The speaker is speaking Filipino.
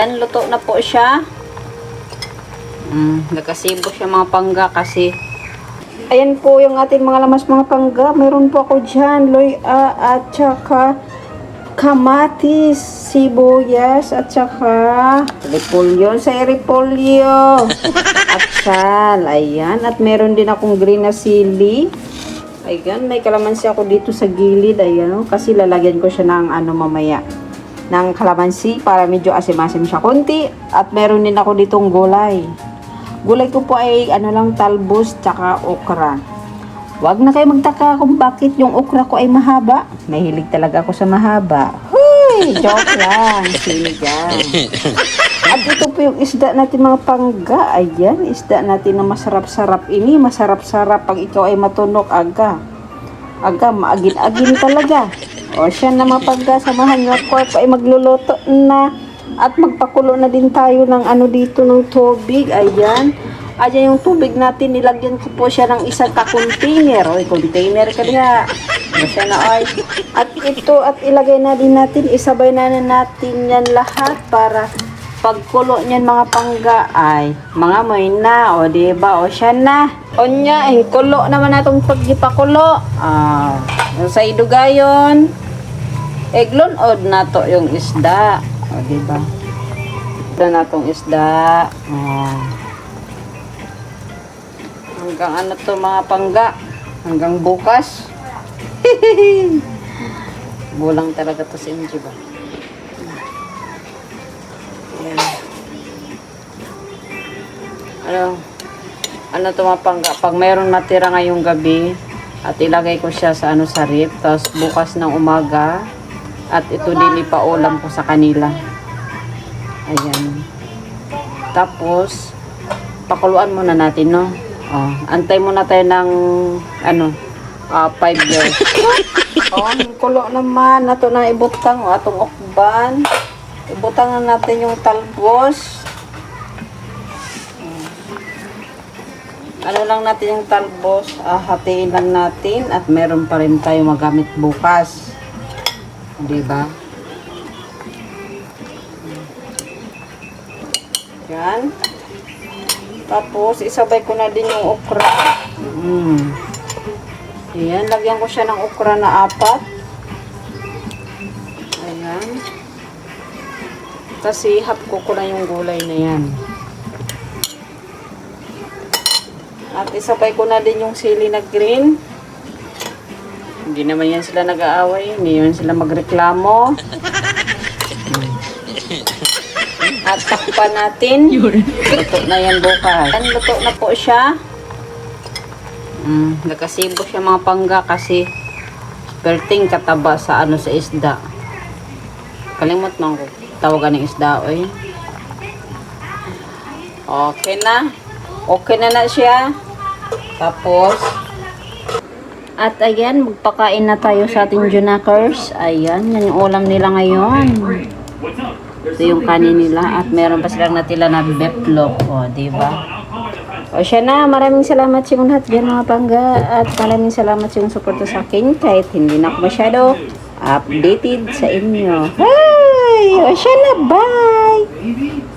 Yan, luto na po siya. Nagkasibo siya mga pangga kasi. Ayan po yung ating mga lamas mga pangga. Meron po ako dyan, loya at saka kamatis, sibuyas at saka repolyo. Sa repolyo. At sal. Ayan. At meron din akong green na sili. Ayan. May kalamansi ako dito sa gilid. Ayan. Kasi lalagyan ko siya ng mamaya. Ng kalamansi para medyo asim-asim siya konti. At meron din ako ditong gulay. Gulay ko po ay lang talbos tsaka okra. Huwag na kayo magtaka kung bakit yung okra ko ay mahaba. Mahilig talaga ako sa mahaba. Huy! Joke lang. Sinigang. At ito po yung isda natin mga pangga. Ayan, isda natin na masarap-sarap ini. Masarap-sarap pag ikaw ay matunok aga. Aga, maagin-agin talaga. O siya na mga pangga, samahan nyo ako ay magluluto na. At magpakulo na din tayo ng dito ng tubig. Ayan. Ayan yung tubig natin. Nilagyan ko po siya ng isang ka-container. O, container ka nga. Siya na ay. At ito, at ilagay na din natin. Isabay na natin yan lahat para pagkulo niyan mga pangga ay mga moy na. O, diba? O, siya na. O nya, kulo naman natong paggipakulo. Sa idugayon. Eglon-od na to yung isda. O, diba? Ito na itong isda. Hanggang to mga pangga. Hanggang bukas. Bulang talaga to si MJ ba? Ayan. To mga pangga. Pag mayroon matira ngayong gabi, at ilagay ko siya sa sa rip. Tapos bukas ng umaga, at ito din ipaulam ko sa kanila. Ayan. Tapos, pakuluan muna natin, no? Antay muna tayo ng, 5 years. Kulo naman. Ito na ibutang, atong okban. Ibutang na natin yung talbos. Lang natin yung talbos. Hatiin lang natin. At meron pa rin tayo magamit bukas. Diba? Yan. Tapos, isabay ko na din yung okra. Ayan, lagyan ko siya ng okra na 4. Ayan. Kasi, hapko ko na yung gulay na yan. At isabay ko na din yung sili na green. Hindi naman yan sila nag-aaway. Hindi naman sila magreklamo. At takpan natin. Luto na yan bukas. Yan, luto na po siya. Nagkasibo siya mga pangga kasi perting kataba sa sa isda. Kalimot man ko. Tawagan ng isda, oy. Okay na. Okay na siya. Tapos, at ayan, magpakain na tayo sa ating junakers. Ayan, yan yung ulam nila ngayon. Ito yung kanin nila. At meron pa silang natila na beefloaf. O, diba? O, siya na. Maraming salamat sa lahat dyan mga pangga. At maraming salamat sa suporta sa akin. Kahit hindi na ako masyado updated sa inyo. Hey! O, siya na. Bye!